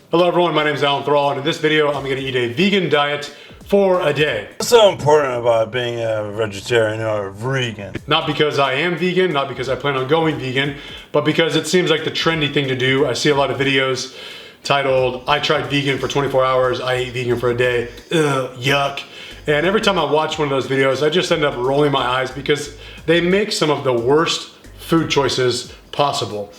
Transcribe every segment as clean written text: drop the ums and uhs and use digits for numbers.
Hello everyone, my name is Alan Thrall, and in this video I'm going to eat a vegan diet for a day. What's so important about being a vegetarian or a vegan? Not because I am vegan, not because I plan on going vegan, but because it seems like the trendy thing to do. I see a lot of videos titled, I tried vegan for 24 hours, I ate vegan for a day, ugh, yuck. And every time I watch one of those videos, I just end up rolling my eyes because they make some of the worst food choices possible.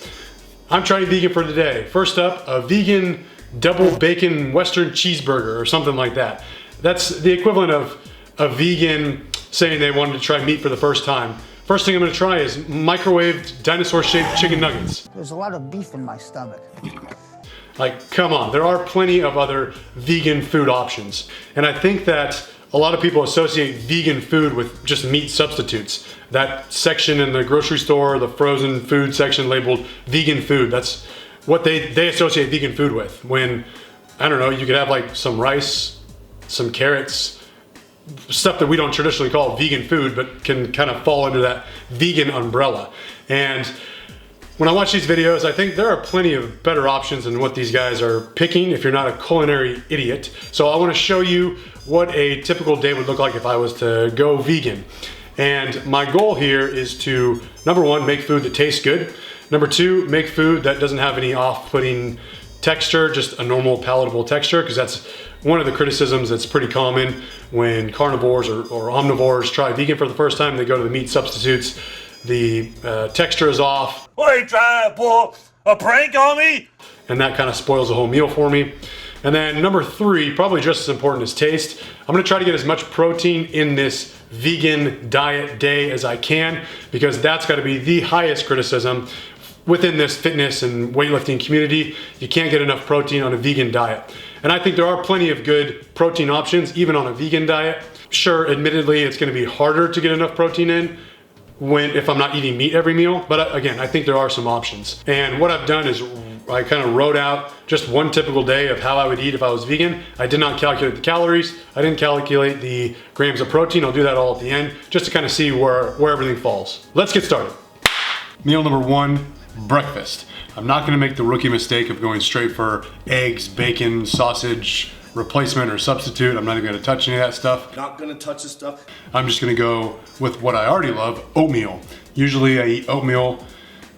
I'm trying vegan for today. First up, a vegan double bacon Western cheeseburger or something like that. That's the equivalent of a vegan saying they wanted to try meat for the first time. First thing I'm gonna try is microwaved dinosaur-shaped chicken nuggets. There's a lot of beef in my stomach. Like, come on, there are plenty of other vegan food options. And I think that a lot of people associate vegan food with just meat substitutes. That section in the grocery store, the frozen food section labeled vegan food, that's what they associate vegan food with. When, I don't know, you could have like some rice, some carrots, stuff that we don't traditionally call vegan food, but can kind of fall under that vegan umbrella. And when I watch these videos, I think there are plenty of better options than what these guys are picking if you're not a culinary idiot. So I want to show you what a typical day would look like if I was to go vegan. And my goal here is to, number one, make food that tastes good. Number two, make food that doesn't have any off-putting texture, just a normal palatable texture, because that's one of the criticisms that's pretty common when carnivores or omnivores try vegan for the first time. They go to the meat substitutes. The texture is off. What, are you trying to pull a prank on me? And that kind of spoils the whole meal for me. And then number three, probably just as important as taste, I'm gonna try to get as much protein in this vegan diet day as I can, because that's gotta be the highest criticism within this fitness and weightlifting community. You can't get enough protein on a vegan diet. And I think there are plenty of good protein options, even on a vegan diet. Sure, admittedly, it's gonna be harder to get enough protein in if I'm not eating meat every meal, but again, I think there are some options. And what I've done is I kind of wrote out just one typical day of how I would eat if I was vegan. I did not calculate the calories. I didn't calculate the grams of protein. I'll do that all at the end, just to kind of see where everything falls. Let's get started. Meal number one, breakfast. I'm not gonna make the rookie mistake of going straight for eggs, bacon, sausage, replacement or substitute. I'm not even gonna touch any of that stuff. Not gonna touch this stuff. I'm just gonna go with what I already love, oatmeal. Usually I eat oatmeal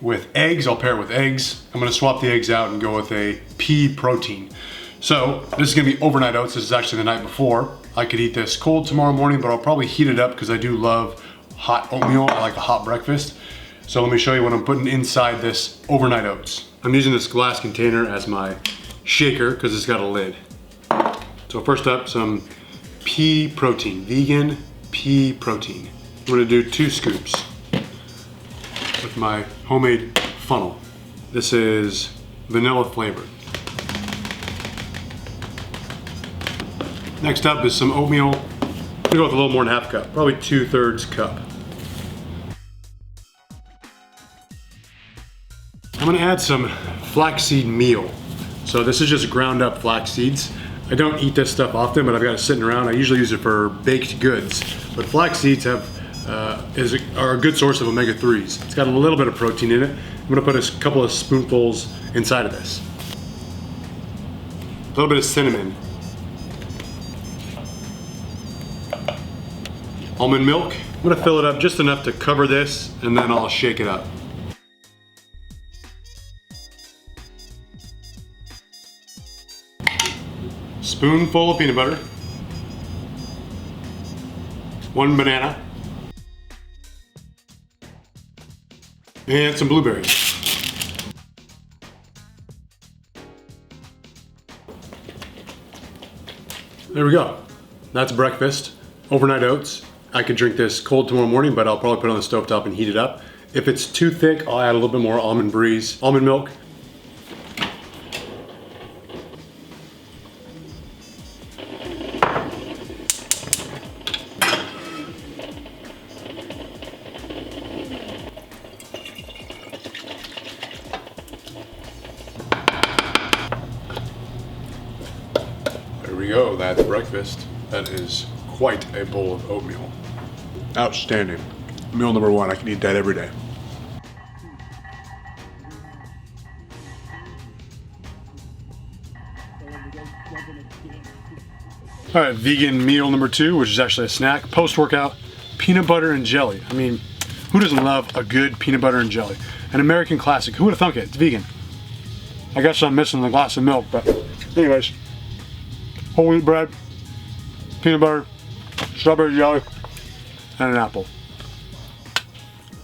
with eggs. I'll pair it with eggs. I'm gonna swap the eggs out and go with a pea protein. So this is gonna be overnight oats. This is actually the night before. I could eat this cold tomorrow morning, but I'll probably heat it up because I do love hot oatmeal. I like a hot breakfast. So let me show you what I'm putting inside this overnight oats. I'm using this glass container as my shaker because it's got a lid. So first up, some pea protein, vegan pea protein. I'm gonna do 2 scoops with my homemade funnel. This is vanilla flavored. Next up is some oatmeal. I'm gonna go with a little more than half cup, probably 2/3 cup. I'm gonna add some flaxseed meal. So this is just ground up flax seeds. I don't eat this stuff often, but I've got it sitting around. I usually use it for baked goods. But flax seeds are a good source of omega-3s. It's got a little bit of protein in it. I'm gonna put a couple of spoonfuls inside of this. A little bit of cinnamon. Almond milk. I'm gonna fill it up just enough to cover this, and then I'll shake it up. Spoonful of peanut butter, 1 banana, and some blueberries. There we go. That's breakfast. Overnight oats. I could drink this cold tomorrow morning, but I'll probably put it on the stovetop and heat it up. If it's too thick, I'll add a little bit more almond milk. There we go, that's breakfast. That is quite a bowl of oatmeal. Outstanding. Meal number one, I can eat that every day. All right, vegan meal number 2, which is actually a snack, post-workout, peanut butter and jelly. I mean, who doesn't love a good peanut butter and jelly? An American classic. Who would have thunk it? It's vegan. I guess I'm missing the glass of milk, but anyways, whole wheat bread, peanut butter, strawberry jelly, and an apple.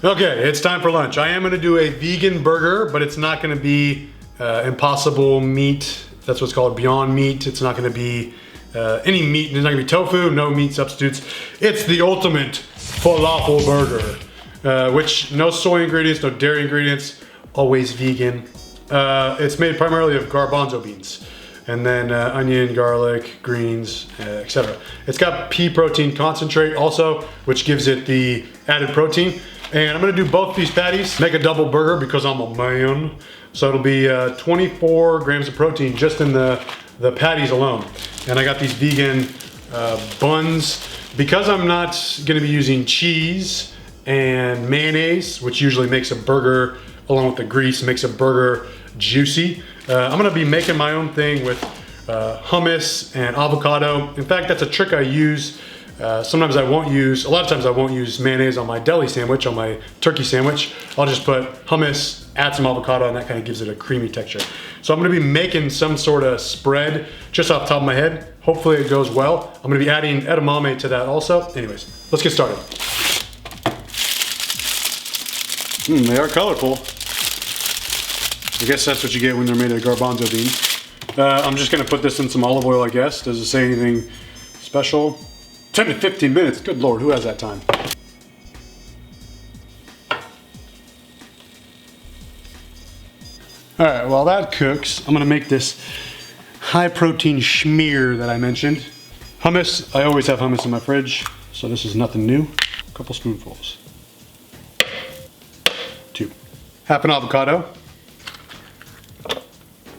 Okay, it's time for lunch. I am gonna do a vegan burger, but it's not gonna be Impossible meat. That's what's called Beyond Meat. It's not gonna be any meat. There's not gonna be tofu, no meat substitutes. It's the ultimate falafel burger, which no soy ingredients, no dairy ingredients, always vegan. It's made primarily of garbanzo beans, and then onion, garlic, greens, etc. It's got pea protein concentrate also, which gives it the added protein. And I'm gonna do both these patties, make a double burger because I'm a man. So it'll be 24 grams of protein just in the patties alone. And I got these vegan buns. Because I'm not gonna be using cheese and mayonnaise, which usually makes a burger, along with the grease, makes a burger juicy. I'm gonna be making my own thing with hummus and avocado. In fact, that's a trick I use. Sometimes I won't use, a lot of times I won't use mayonnaise on my deli sandwich, on my turkey sandwich. I'll just put hummus, add some avocado, and that kind of gives it a creamy texture. So I'm gonna be making some sort of spread just off the top of my head. Hopefully it goes well. I'm gonna be adding edamame to that also. Anyways, let's get started. They are colorful. I guess that's what you get when they're made of garbanzo beans. I'm just gonna put this in some olive oil, I guess. Does it say anything special? 10 to 15 minutes, good Lord, who has that time? All right, while that cooks, I'm gonna make this high protein schmear that I mentioned. Hummus, I always have hummus in my fridge, so this is nothing new. A couple spoonfuls. 2. Half an avocado.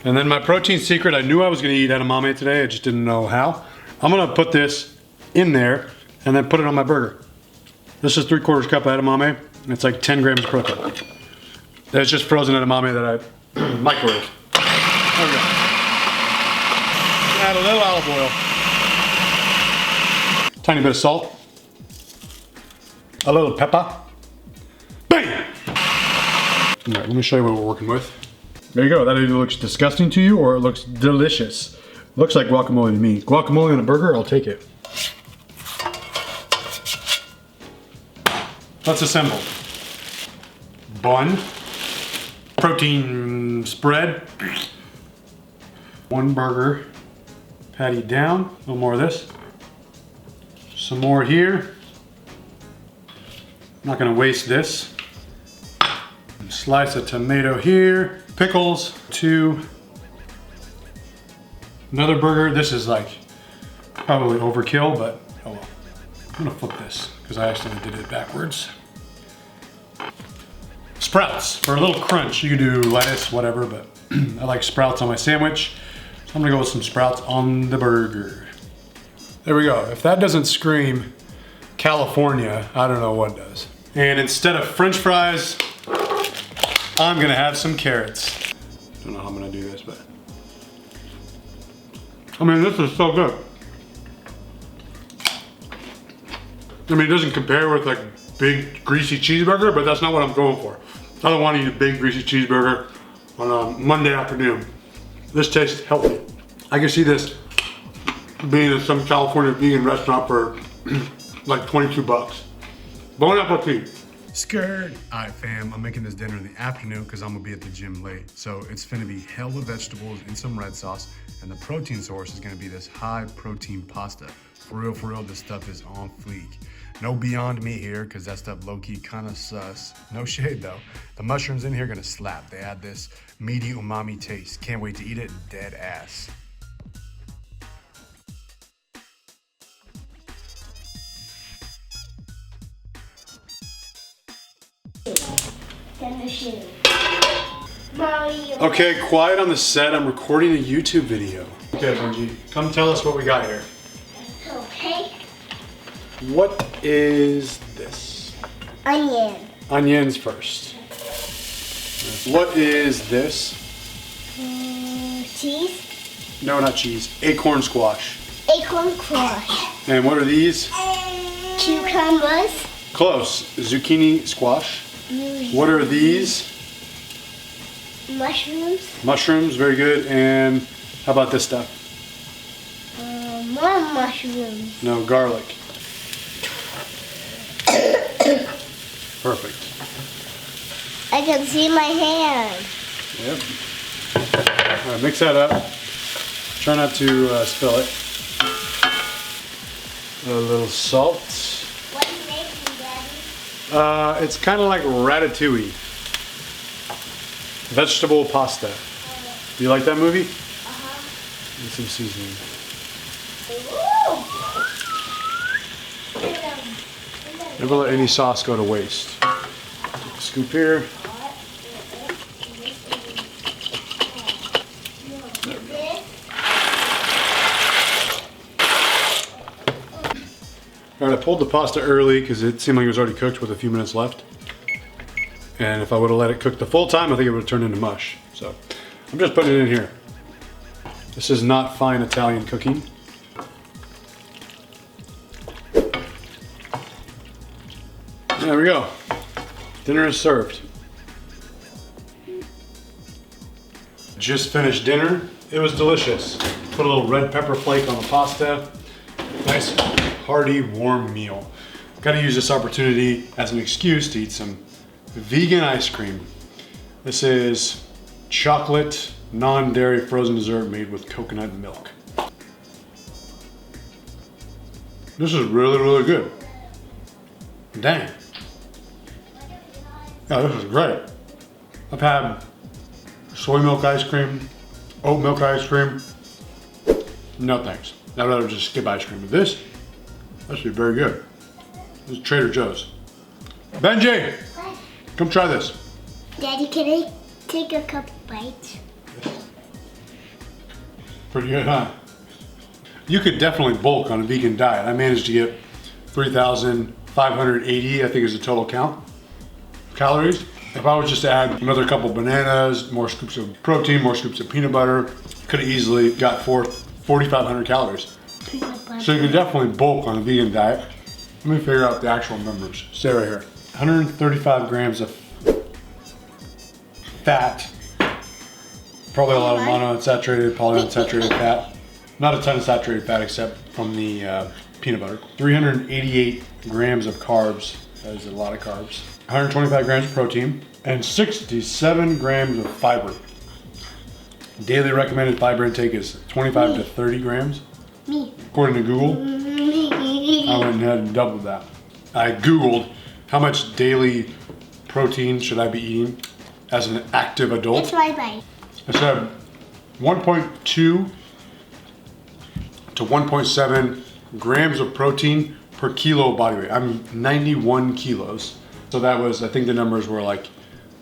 And then my protein secret, I knew I was gonna eat edamame today, I just didn't know how. I'm gonna put this in there and then put it on my burger. This is 3/4 cup of edamame, and it's like 10 grams of protein. That's just frozen edamame that I microwave. There we go. Add a little olive oil. Tiny bit of salt. A little pepper. Bam! All right, let me show you what we're working with. There you go. That either looks disgusting to you or it looks delicious. Looks like guacamole to me. Guacamole on a burger, I'll take it. Let's assemble. Bun. Protein spread. 1 burger patty down. A little more of this. Some more here. I'm not gonna waste this. Slice of tomato here. Pickles. 2. Another burger. This is like probably overkill, but oh well. I'm gonna flip this because I actually did it backwards. Sprouts for a little crunch. You can do lettuce, whatever, but I like sprouts on my sandwich. So I'm gonna go with some sprouts on the burger. There we go. If that doesn't scream California, I don't know what does. And instead of French fries, I'm gonna have some carrots. Don't know how I'm gonna do this, but I mean, this is so good. I mean, it doesn't compare with like big greasy cheeseburger, but that's not what I'm going for. I don't want to eat a big greasy cheeseburger on a Monday afternoon. This tastes healthy. I can see this being in some California vegan restaurant for like 22 bucks. Bon appetit. Skirt. All right, fam, I'm making this dinner in the afternoon because I'm gonna be at the gym late. So it's gonna be hella vegetables and some red sauce, and the protein source is gonna be this high protein pasta. For real, this stuff is on fleek. No Beyond Meat here, because that stuff low-key kinda sus. No shade though. The mushrooms in here are gonna slap. They add this meaty umami taste. Can't wait to eat it, dead ass. Okay, quiet on the set. I'm recording a YouTube video. Okay, Bungie, come tell us what we got here. Okay. What is this? Onion. Onions first. What is this? Cheese. No, not cheese. Acorn squash. Acorn squash. And what are these? Cucumbers. Close. Zucchini squash. What are these? Mushrooms. Mushrooms, very good. And how about this stuff? More mushrooms. No, garlic. Perfect. I can see my hand. Yep. All right, mix that up. Try not to spill it. A little salt. What are you making, Daddy? It's kind of like ratatouille. Vegetable pasta. Do you like that movie? Need some seasoning. Never let any sauce go to waste. Take a scoop here. All right, I pulled the pasta early because it seemed like it was already cooked with a few minutes left. And if I would have let it cook the full time, I think it would have turned into mush. So I'm just putting it in here. This is not fine Italian cooking. There we go. Dinner is served. Just finished dinner. It was delicious. Put a little red pepper flake on the pasta. Nice hearty warm meal. Gotta use this opportunity as an excuse to eat some vegan ice cream. This is chocolate, non-dairy frozen dessert made with coconut milk. This is really, really good. Dang. Yeah, this is great. I've had soy milk ice cream, oat milk ice cream. No thanks. I'd rather just skip ice cream. But this actually very good. This is Trader Joe's. Benji, come try this. Daddy, can I take a couple bites? Pretty good, huh? You could definitely bulk on a vegan diet. I managed to get 3,580, I think is the total count, calories. If I was just to add another couple bananas, more scoops of protein, more scoops of peanut butter, could have easily got 4,500 calories. So you can definitely bulk on a vegan diet. Let me figure out the actual numbers. Stay right here. 135 grams of fat. Probably a lot of monounsaturated, polyunsaturated fat. Not a ton of saturated fat except from the peanut butter. 388 grams of carbs. That is a lot of carbs. 125 grams of protein and 67 grams of fiber. Daily recommended fiber intake is 25 to 30 grams. Me. According to Google, I went ahead and doubled that. I Googled how much daily protein should I be eating as an active adult. It's my bite. I said 1.2 to 1.7 grams of protein per kilo of body weight. I'm 91 kilos. So that was, I think the numbers were like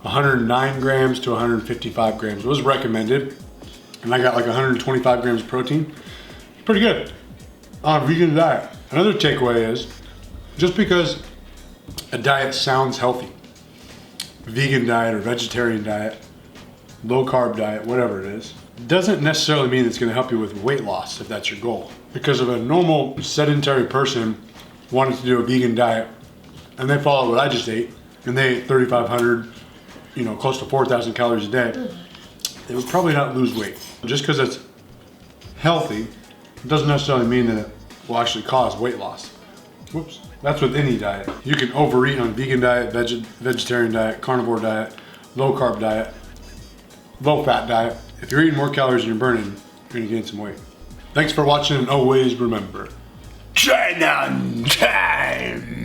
109 grams to 155 grams. It was recommended. And I got like 125 grams of protein. Pretty good on a vegan diet. Another takeaway is, just because a diet sounds healthy, vegan diet or vegetarian diet, low carb diet, whatever it is, doesn't necessarily mean it's gonna help you with weight loss if that's your goal. Because if a normal sedentary person wanted to do a vegan diet and they follow what I just ate, and they ate 3,500, close to 4,000 calories a day, they would probably not lose weight. Just because it's healthy, it doesn't necessarily mean that it will actually cause weight loss. Whoops. That's with any diet. You can overeat on vegan diet, vegetarian diet, carnivore diet, low carb diet, low fat diet. If you're eating more calories than you're burning, you're gonna gain some weight. Thanks for watching, and always remember, China time!